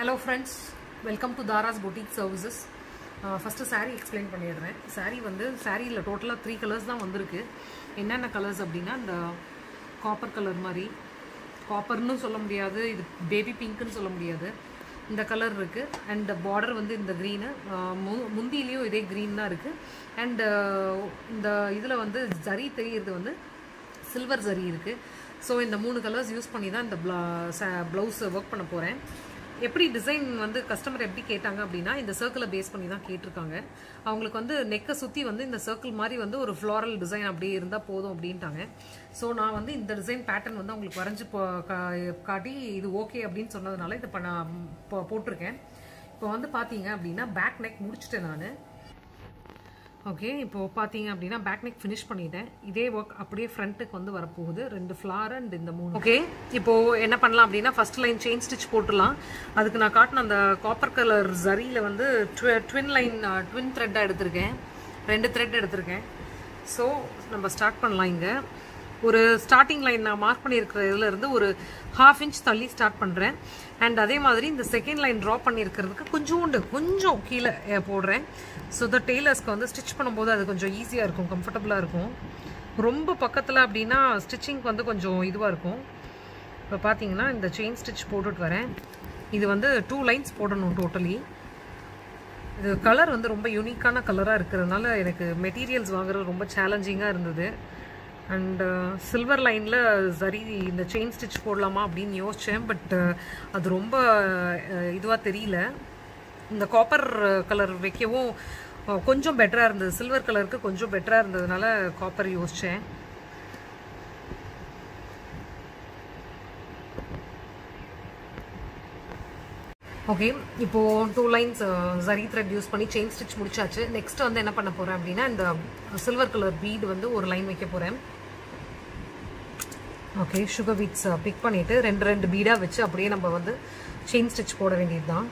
Hello friends, welcome to Dara's Boutique Services. First saree explain பண்ணிடுறேன். Saree வந்து சாரியில் டோட்டலாக 3 கலர்ஸ் தான் வந்திருக்கு. என்னென்ன கலர்ஸ் அப்படின்னா இந்த காப்பர் கலர் மாதிரி, காப்பர்னு சொல்ல முடியாது, இது பேபி பிங்க்னு சொல்ல முடியாது, இந்த கலர் இருக்குது. அண்ட் பார்டர் வந்து இந்த க்ரீனு, முந்திலையும் இதே க்ரீன் தான் இருக்குது. அண்ட் இந்த இதில் வந்து ஜரி தெரிகிறது வந்து சில்வர் ஜரி இருக்குது. ஸோ இந்த 3 கலர்ஸ் யூஸ் பண்ணி தான் இந்த ப்ளவுஸ் ஒர்க் பண்ண போகிறேன். எப்படி டிசைன் வந்து கஸ்டமர் எப்படி கேட்டாங்க அப்படின்னா இந்த சர்க்கிளை பேஸ் பண்ணி தான் கேட்டிருக்காங்க. அவங்களுக்கு வந்து நெக்கை சுற்றி வந்து இந்த சர்க்கிள் மாதிரி வந்து ஒரு ஃப்ளாரல் டிசைன் அப்படியே இருந்தால் போதும் அப்படின்ட்டாங்க. ஸோ நான் வந்து இந்த டிசைன் பேட்டர்ன் வந்து அவங்களுக்கு வரைஞ்சி காட்டி இது ஓகே அப்படின்னு சொன்னதுனால இதை போட்டிருக்கேன். இப்போ வந்து பார்த்தீங்க அப்படின்னா பேக் நெக் முடிச்சுட்டேன் நான். ஓகே, இப்போது பார்த்தீங்க அப்படின்னா பேக் நெக் ஃபினிஷ் பண்ணிட்டேன். இதே ஒர்க் அப்படியே ஃப்ரண்ட்டுக்கு வந்து வரப்போகுது. 2 ஃப்ளார் அண்ட் இந்த 3. ஓகே, இப்போது என்ன பண்ணலாம் அப்படின்னா ஃபர்ஸ்ட் லைன் செயின் ஸ்டிச் போட்டுடலாம். அதுக்கு நான் காட்டின அந்த காப்பர் கலர் ஜரியில் வந்து ட்வின் த்ரெட்டாக எடுத்திருக்கேன், 2 த்ரெட் எடுத்திருக்கேன். ஸோ நம்ம ஸ்டார்ட் பண்ணலாம். இங்கே ஒரு ஸ்டார்டிங் லைன் நான் மார்க் பண்ணியிருக்கிற இதுலேருந்து ஒரு 1/2 inch தள்ளி ஸ்டார்ட் பண்ணுறேன். அண்ட் அதே மாதிரி இந்த செகண்ட் லைன் ட்ரா பண்ணியிருக்கிறதுக்கு கொஞ்சம் கீழே போடுறேன். ஸோ த டெய்லர்ஸ்க்கு வந்து ஸ்டிச் பண்ணும்போது அது கொஞ்சம் ஈஸியாக இருக்கும், கம்ஃபர்டபுளாக இருக்கும். ரொம்ப பக்கத்தில் அப்படின்னா ஸ்டிச்சிங்க்கு வந்து கொஞ்சம் இதுவாக இருக்கும். இப்போ பார்த்தீங்கன்னா இந்த செயின் ஸ்டிச் போட்டுட்டு வரேன். இது வந்து 2 லைன்ஸ் போடணும் டோட்டலி. இது கலர் வந்து ரொம்ப யூனிக்கான கலராக இருக்கிறதுனால எனக்கு மெட்டீரியல்ஸ் வாங்குறது ரொம்ப சேலஞ்சிங்காக இருந்தது. அண்டு சில்வர் லைனில் சரி இந்த செயின் ஸ்டிச் போடலாமா அப்படின்னு யோசித்தேன். பட் அது ரொம்ப இதுவாக தெரியல. இந்த காப்பர் கலர் வைக்கவும் கொஞ்சம் பெட்டராக இருந்தது, சில்வர் கலருக்கு கொஞ்சம் பெட்டராக இருந்ததுனால காப்பர் யோசித்தேன். ஓகே, இப்போது 2 லைன்ஸ் ஜரி த்ரெட் யூஸ் பண்ணி செயின் ஸ்டிச் முடிச்சாச்சு. நெக்ஸ்ட் வந்து என்ன பண்ண போகிறேன் அப்படின்னா இந்த சில்வர் கலர் பீட் வந்து ஒரு லைன் வைக்க போகிறேன். ஓகே, சுகர் பீட்ஸ் பிக் பண்ணிவிட்டு 2 பீடாக வச்சு அப்படியே நம்ம வந்து செயின் ஸ்டிச் போட வேண்டியது தான்.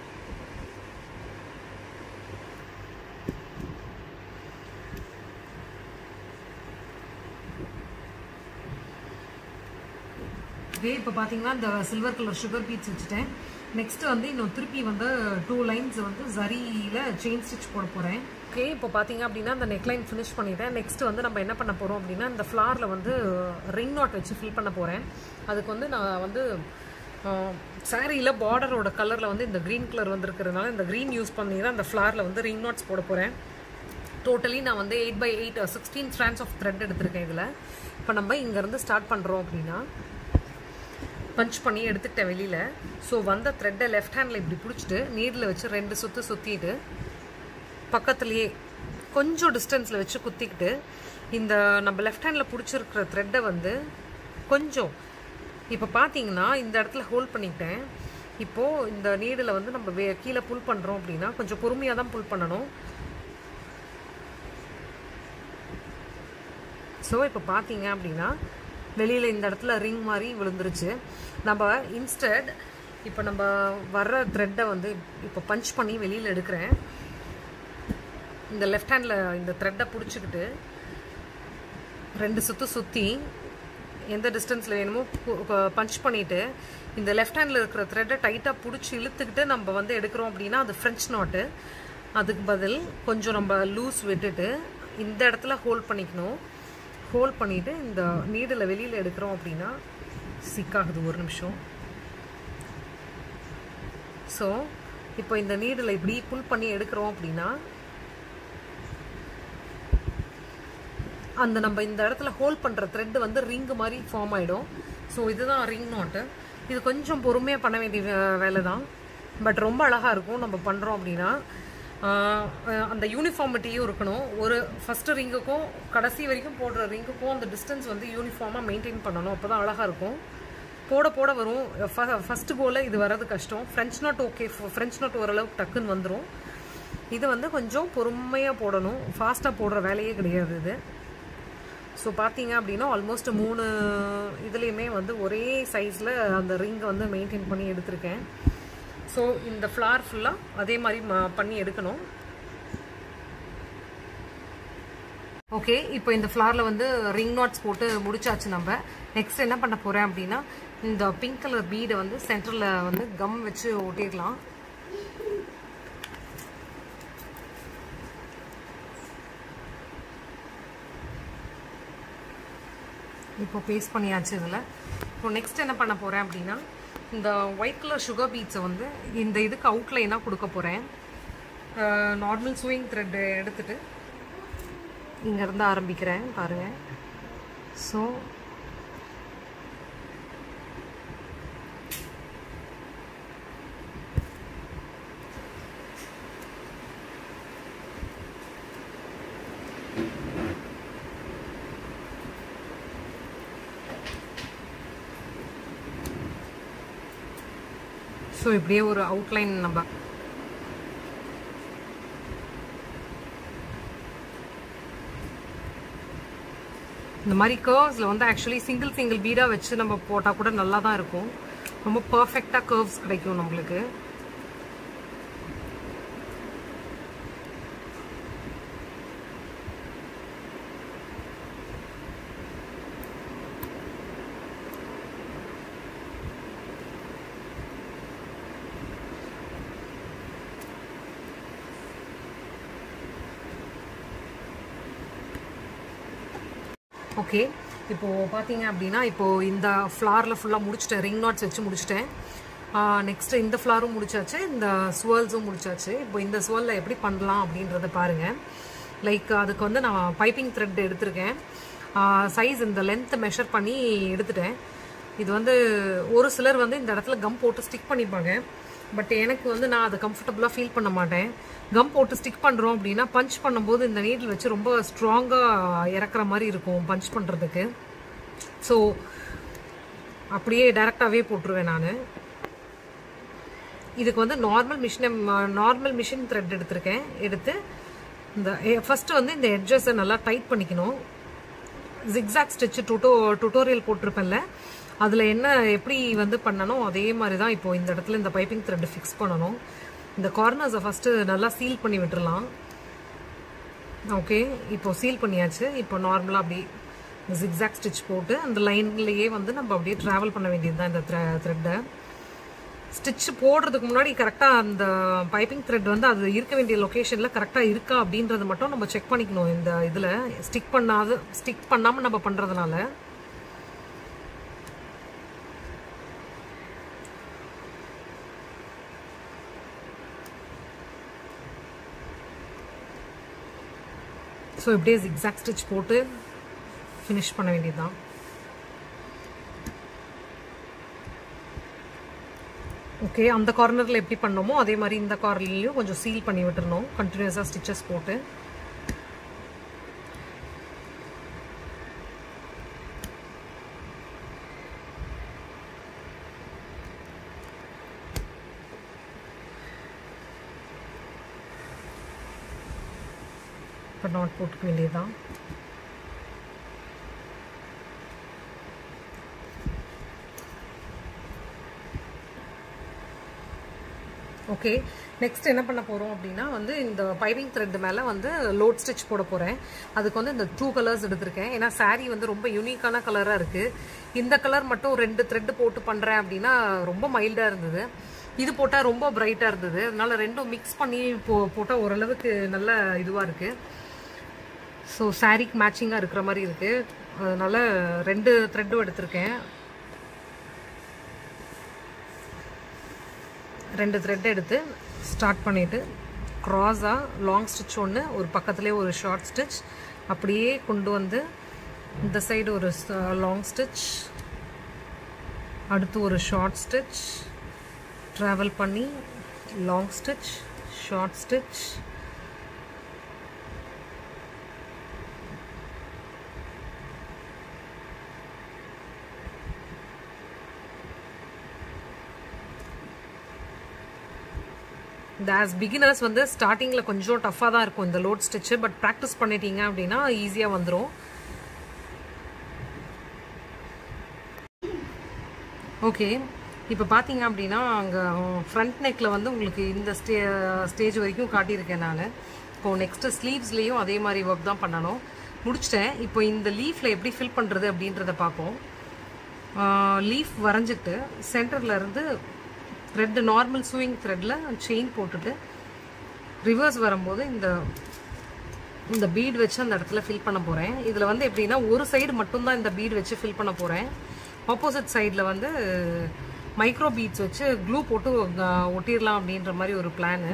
ஓகே, இப்போ பார்த்தீங்கன்னா இந்த சில்வர் கலர் சுகர் பீட்ஸ் வச்சுட்டேன். நெக்ஸ்ட் வந்து இன்னும் திருப்பி வந்து 2 லைன்ஸ் வந்து ஜரியில் செயின் ஸ்டிச் போட போகிறேன். ஓகே, இப்போ பார்த்தீங்க அப்படின்னா இந்த நெக்லைன் ஃபினிஷ் பண்ணிட்டேன். நெக்ஸ்ட் வந்து நம்ம என்ன பண்ண போகிறோம் அப்படின்னா இந்த ஃப்ளாரில் வந்து ரிங் நாட் வச்சு ஃபில் பண்ண போகிறேன். அதுக்கு வந்து நான் வந்து சாரியில் பார்டரோட கலரில் வந்து இந்த க்ரீன் கலர் வந்துருக்கிறதுனால இந்த க்ரீன் யூஸ் பண்ணி தான் இந்த ஃப்ளாரில் வந்து ரிங் நாட்ஸ் போட போகிறேன். டோட்டலி நான் வந்து 8x8 16 strands ஆஃப் த்ரெட் எடுத்திருக்கேன் இதில். இப்போ நம்ம இங்கேருந்து ஸ்டார்ட் பண்ணுறோம் அப்படின்னா பஞ்ச் பண்ணி எடுத்துக்கிட்டேன் வெளியில். ஸோ வந்த த்ரெட்டை லெஃப்ட் ஹேண்டில் இப்படி பிடிச்சிட்டு நீடில் வச்சு 2 சுற்று சுற்றிட்டு பக்கத்துலேயே கொஞ்சம் டிஸ்டன்ஸில் வச்சு குத்திக்கிட்டு இந்த நம்ம லெஃப்ட் ஹேண்டில் பிடிச்சிருக்கிற த்ரெட்டை வந்து கொஞ்சம் இப்போ பார்த்தீங்கன்னா இந்த இடத்துல ஹோல்ட் பண்ணிக்கிட்டேன். இப்போது இந்த நீடில் வந்து நம்ம கீழே புல் பண்ணுறோம் அப்படின்னா கொஞ்சம் பொறுமையாக தான் புல் பண்ணணும். ஸோ இப்போ பார்த்தீங்க அப்படின்னா வெளியில் இந்த இடத்துல ரிங் மாதிரி விழுந்துருச்சு. நம்ம இன்ஸ்டட் இப்போ நம்ம வர்ற த்ரெட்டை வந்து இப்போ பஞ்ச் பண்ணி வெளியில் எடுக்கிறேன். இந்த லெஃப்ட் ஹேண்டில் இந்த த்ரெட்டை பிடிச்சிக்கிட்டு 2 சுற்று சுற்றி எந்த டிஸ்டன்ஸில் வேணுமோ பஞ்ச் பண்ணிவிட்டு இந்த லெஃப்ட் ஹேண்டில் இருக்கிற த்ரெட்டை டைட்டாக பிடிச்சி இழுத்துக்கிட்டு நம்ம வந்து எடுக்கிறோம் அப்படின்னா அது ஃப்ரெஞ்ச் நாட்டு. அதுக்கு பதில் கொஞ்சம் நம்ம லூஸ் விட்டுட்டு இந்த இடத்துல ஹோல்ட் பண்ணிக்கணும். ஹோல்ட் பண்ணிவிட்டு இந்த நீடில் வெளியில் எடுக்கிறோம் அப்படின்னா சிக்காகுது. ஒரு நிமிஷம். ஸோ இப்போ இந்த நீடில் இப்படி புல் பண்ணி எடுக்கிறோம் அப்படின்னா அந்த நம்ம இந்த இடத்துல ஹோல்ட் பண்ணுற த்ரெட் வந்து ரிங்கு மாதிரி ஃபார்ம் ஆகிடும். ஸோ இதுதான் ரிங் நாட்டு. இது கொஞ்சம் பொறுமையாக பண்ண வேண்டிய வேலை தான், பட் ரொம்ப அழகாக இருக்கும் நம்ம பண்ணுறோம் அப்படின்னா. அந்த யூனிஃபார்மிட்டியும் இருக்கணும். ஒரு ஃபஸ்ட்டு ரிங்குக்கும் கடைசி வரைக்கும் போடுற ரிங்குக்கும் அந்த டிஸ்டன்ஸ் வந்து யூனிஃபார்மாக மெயின்டைன் பண்ணணும். அப்போ தான் அழகாக இருக்கும். போட வரும். ஃபஸ்ட்டு போல் இது வர்றது கஷ்டம். French not okay, French not ஓரளவுக்கு டக்குன்னு வந்துடும். இது வந்து கொஞ்சம் பொறுமையாக போடணும், ஃபாஸ்ட்டாக போடுற வேலையே கிடையாது இது. ஸோ பார்த்தீங்க அப்படின்னா ஆல்மோஸ்ட் 3 இதுலேயுமே வந்து ஒரே சைஸில் அந்த ரிங்கை வந்து மெயின்டைன் பண்ணி எடுத்திருக்கேன். ஸோ இந்த ஃப்ளார் ஃபுல்லாக அதே மாதிரி பண்ணி எடுக்கணும். ஓகே, இப்போ இந்த ஃப்ளாரில் வந்து ரிங் நாட்ஸ் போட்டு முடிச்சாச்சு. நம்ம நெக்ஸ்ட் என்ன பண்ண போகிறேன் அப்படின்னா இந்த பிங்க் கலர் பீடை வந்து சென்டரில் வந்து கம் வச்சு ஒட்டிடலாம். இப்போ பேஸ்ட் பண்ணியாச்சு இதில். இப்போ நெக்ஸ்ட் என்ன பண்ண போகிறேன் அப்படின்னா, இந்த ஒயிட் கலர் சுகர் பீட்ஸை வந்து இந்த இதுக்கு அவுட்லைனாக கொடுக்க போகிறேன். நார்மல் ஸ்விங் த்ரெட் எடுத்துகிட்டு இங்கேருந்து ஆரம்பிக்கிறேன் பாருங்கள். ஸோ இப்படியே ஒரு அவுட்லைன் நம்ம இந்த மாதிரி கர்வ்ஸில் வந்து ஆக்சுவலி சிங்கிள் பீடாக வச்சு நம்ம போட்டால் கூட நல்லா தான் இருக்கும். ரொம்ப பர்ஃபெக்டாக கர்வ்ஸ் கிடைக்கும் நம்மளுக்கு. ஓகே, இப்போது பார்த்தீங்க அப்படின்னா இப்போது இந்த ஃப்ளாரில் ஃபுல்லாக முடிச்சிட்டேன். ரிங் நாட்ஸ் வச்சு முடிச்சிட்டேன். நெக்ஸ்ட்டு இந்த ஃப்ளாரும் முடிச்சாச்சு, இந்த ஸ்வர்ல்ஸும் முடிச்சாச்சு. இப்போ இந்த ஸ்வர்லில் எப்படி பண்ணலாம் அப்படின்றத பாருங்கள். லைக் அதுக்கு வந்து நான் பைப்பிங் த்ரெட் எடுத்திருக்கேன். சைஸ் இந்த லென்த்தை மெஷர் பண்ணி எடுத்துட்டேன். இது வந்து ஒரு சிலர் வந்து இந்த இடத்துல கம் போட்டு ஸ்டிக் பண்ணிப்பாங்க. பட் எனக்கு வந்து நான் அதை கம்ஃபர்டபுளாக ஃபீல் பண்ண மாட்டேன். கம் போட்டு ஸ்டிக் பண்ணுறோம் அப்படின்னா பஞ்ச் பண்ணும்போது இந்த நீடில் வச்சு ரொம்ப ஸ்ட்ராங்காக இறக்குற மாதிரி இருக்கும் பஞ்ச் பண்ணுறதுக்கு. ஸோ அப்படியே டைரெக்டாகவே போட்டுருவேன் நான். இதுக்கு வந்து நார்மல் மிஷின் த்ரெட் எடுத்திருக்கேன். எடுத்து இந்த ஃபஸ்ட்டு வந்து இந்த எட்ஜஸை நல்லா டைட் பண்ணிக்கணும். ஜிக்ஸாக் ஸ்டிச்சு டுட்டோரியல் போட்டிருப்பேன்ல, அதில் என்ன எப்படி வந்து பண்ணணும் அதே மாதிரி தான் இப்போது இந்த இடத்துல இந்த பைப்பிங் த்ரெட் ஃபிக்ஸ் பண்ணணும். இந்த கார்னர்ஸை ஃபஸ்ட்டு நல்லா சீல் பண்ணி விட்டுடலாம். ஓகே, இப்போ சீல் பண்ணியாச்சு. இப்போ நார்மலாக அப்படி ஜிக்ஸாக் ஸ்டிச் போட்டு அந்த லைன்லேயே வந்து நம்ம அப்படியே ட்ராவல் பண்ண வேண்டியது தான் இந்த த்ரெட்டை. ஸ்டிச் போடுறதுக்கு முன்னாடி கரெக்டாக அந்த பைப்பிங் த்ரெட் வந்து அது இருக்க வேண்டிய லொக்கேஷனில் கரெக்டாக இருக்கா அப்படின்றது மட்டும் நம்ம செக் பண்ணிக்கணும். இந்த இதில் ஸ்டிக் பண்ணாமல் நம்ம பண்ணுறதுனால. ஸோ இப்படியே ஜிக்ஸாக் ஸ்டிச் போட்டு ஃபினிஷ் பண்ண வேண்டியது தான். ஓகே, அந்த கார்னரில் எப்படி பண்ணோமோ அதே மாதிரி இந்த கார்னர்லையும் கொஞ்சம் சீல் பண்ணி விட்டுருணும் கண்டினியூஸாக ஸ்டிச்சஸ் போட்டு. இப்போ நாட் போட்டுக்க வேண்டியதுதான். ஓகே, நெக்ஸ்ட் என்ன பண்ண போகிறோம் அப்படின்னா வந்து இந்த பைப்பிங் த்ரெட் மேலே வந்து லோட் ஸ்டிச் போட போகிறேன். அதுக்கு வந்து இந்த 2 கலர்ஸ் எடுத்திருக்கேன். ஏன்னா சாரீ வந்து ரொம்ப யூனிக்கான கலராக இருக்குது. இந்த கலர் மட்டும் 2 த்ரெட்டு போட்டு பண்ணுறேன் அப்படின்னா ரொம்ப மைல்டாக இருந்தது. இது போட்டால் ரொம்ப பிரைட்டாக இருந்தது. அதனால ரெண்டும் மிக்ஸ் பண்ணி போட்டால் ஓரளவுக்கு நல்ல இதுவாக இருக்குது. ஸோ சாரீக்கு மேட்சிங்காக இருக்கிற மாதிரி இருக்குது. அதனால் 2 த்ரெட்டும் எடுத்திருக்கேன். 2 த்ரெட் எடுத்து ஸ்டார்ட் பண்ணிவிட்டு க்ராஸாக லாங் ஸ்டிச் ஒன்று, ஒரு பக்கத்துலேயே ஒரு ஷார்ட் ஸ்டிச், அப்படியே கொண்டு வந்து இந்த சைடு ஒரு லாங் ஸ்டிச், அடுத்து ஒரு ஷார்ட் ஸ்டிச், ட்ராவல் பண்ணி லாங் ஸ்டிச், ஷார்ட் ஸ்டிச், இந்த ஆஸ் பிகினர்ஸ் வந்து ஸ்டார்டிங்கில் கொஞ்சம் டஃப்பாக தான் இருக்கும் இந்த லோட் ஸ்டிச்சு. பட் ப்ராக்டிஸ் பண்ணிட்டீங்க அப்படின்னா ஈஸியாக வந்துடும். ஓகே, இப்போ பார்த்தீங்க அப்படின்னா அங்கே ஃப்ரண்ட் நெக்கில் வந்து உங்களுக்கு இந்த ஸ்டேஜ் வரைக்கும் காட்டியிருக்கேன் நான். இப்போது நெக்ஸ்ட்டு ஸ்லீவ்ஸ்லேயும் அதே மாதிரி ஒர்க் தான் பண்ணணும். முடிச்சிட்டேன். இப்போ இந்த லீஃபில் எப்படி ஃபில் பண்ணுறது அப்படின்றத பார்ப்போம். லீஃப் வரைஞ்சிட்டு சென்டரில் இருந்து த்ரெட் நார்மல் ஸ்விங் த்ரெட்டில் செயின் போட்டுட்டு ரிவர்ஸ் வரும்போது இந்த இந்த பீட் வச்சு அந்த இடத்துல ஃபில் பண்ண போகிறேன். இதில் வந்து எப்படின்னா ஒரு சைடு மட்டும்தான் இந்த பீட் வச்சு ஃபில் பண்ண போகிறேன். ஆப்போசிட் சைடில் வந்து மைக்ரோ பீட்ஸ் வச்சு க்ளூ போட்டு ஒட்டிடலாம் அப்படின்ற மாதிரி ஒரு பிளானு.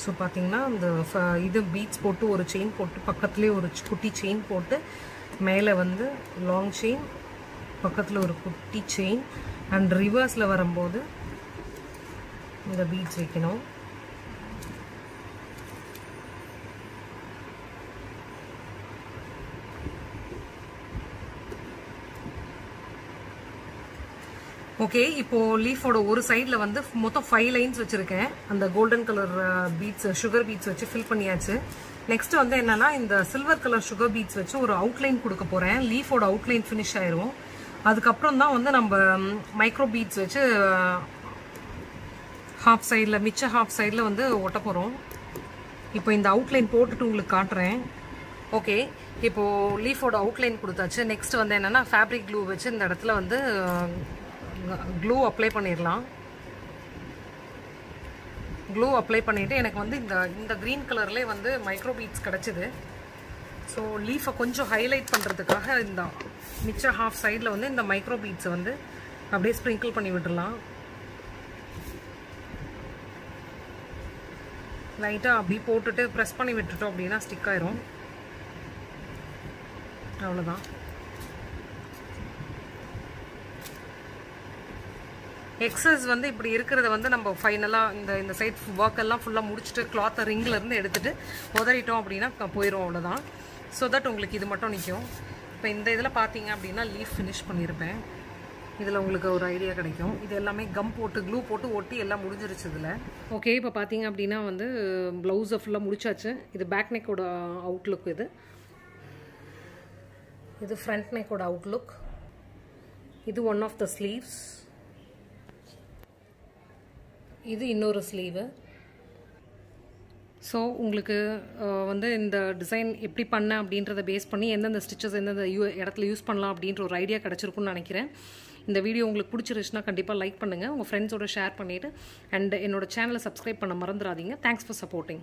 ஸோ பார்த்தீங்கன்னா இந்த இது பீட்ஸ் போட்டு ஒரு செயின் போட்டு பக்கத்துலேயே ஒரு குட்டி செயின் போட்டு மேலே வந்து லாங் செயின் பக்கத்தில் ஒரு குட்டி செயின் அண்ட் ரிவர்ஸில் வரும்போது இந்த பீட்ஸ் வைக்கணும். ஓகே, இப்போது லீஃபோட ஒரு சைடில் வந்து மொத்தம் 5 லைன்ஸ் வச்சுருக்கேன். அந்த golden colour beads sugar beads வச்சு ஃபில் பண்ணியாச்சு. நெக்ஸ்ட் வந்து என்னன்னா இந்த சில்வர் கலர் சுகர் பீட்ஸ் வச்சு ஒரு அவுட்லைன் கொடுக்க போகிறேன். லீஃபோட அவுட்லைன் ஃபினிஷ் ஆயிரும். அதுக்கப்புறம் தான் வந்து நம்ம மைக்ரோ பீட்ஸ் வச்சு ஹாஃப் சைடில் மிச்ச ஹாஃப் சைடில் வந்து ஒட்ட போகிறோம். இப்போ இந்த அவுட்லைன் போட்டுட்டு உங்களுக்கு காட்டுறேன். ஓகே, இப்போது லீஃபோட அவுட்லைன் கொடுத்தாச்சு. நெக்ஸ்ட் வந்து என்னென்னா ஃபேப்ரிக் க்ளூ வச்சு இந்த இடத்துல வந்து க்ளூ அப்ளை பண்ணிடலாம். க்ளூ அப்ளை பண்ணிவிட்டு எனக்கு வந்து இந்த க்ரீன் கலர்லேயே வந்து மைக்ரோ பீட்ஸ் கிடச்சிது. ஸோ லீஃபை கொஞ்சம் ஹைலைட் பண்ணுறதுக்காக இந்த மிச்ச ஹாஃப் சைடில் வந்து இந்த மைக்ரோ பீட்ஸை வந்து அப்படியே ஸ்ப்ரிங்கிள் பண்ணி விட்டுடலாம். லைட்டாக அப்படி போட்டுட்டு ப்ரெஸ் பண்ணி விட்டுட்டோம் அப்படின்னா ஸ்டிக் ஆயிரும். அவ்வளோதான். எக்ஸஸ் வந்து இப்படி இருக்கிறத வந்து நம்ம ஃபைனலாக இந்த சைட் ஒர்க்கெல்லாம் ஃபுல்லாக முடிச்சுட்டு கிளாத்தை ரிங்கிலேருந்து எடுத்துகிட்டு உதறிட்டோம் அப்படின்னா போயிடும். அவ்வளோதான். ஸோ தட் உங்களுக்கு இது மட்டும் நிற்கும். இப்போ இந்த இதில் பார்த்தீங்க அப்படின்னா லீஃப் ஃபினிஷ் பண்ணியிருப்பேன். இதில் உங்களுக்கு ஒரு ஐடியா கிடைக்கும். இது எல்லாமே கம் போட்டு க்ளூ போட்டு ஒட்டி எல்லாம் முடிஞ்சிருச்சு இதில். ஓகே, இப்போ பார்த்தீங்க அப்படின்னா வந்து ப்ளவுஸை ஃபுல்லாக முடிச்சாச்சு. இது பேக் நெக்கோட அவுட்லுக். இது ஃப்ரண்ட் நெக்கோட அவுட்லுக். இது ஒன் ஆஃப் த ஸ்லீவ்ஸ். இது இன்னொரு ஸ்லீவு. ஸோ உங்களுக்கு வந்து இந்த டிசைன் எப்படி பண்ண அப்படின்றத பேஸ் பண்ணி எந்தெந்த ஸ்டிச்சஸ் எந்தெந்த இடத்துல யூஸ் பண்ணலாம் அப்படின்ற ஒரு ஐடியா கிடச்சிருக்குன்னு நினைக்கிறேன். இந்த வீடியோ உங்களுக்கு பிடிச்சிருச்சுன்னா கண்டிப்பாக லைக் பண்ணுங்கள், உங்கள் ஃப்ரெண்ட்ஸோட ஷேர் பண்ணிவிட்டு அண்ட் என்னோட சேனலை சப்ஸ்கிரைப் பண்ண மறந்துடாதீங்க. Thanks for supporting.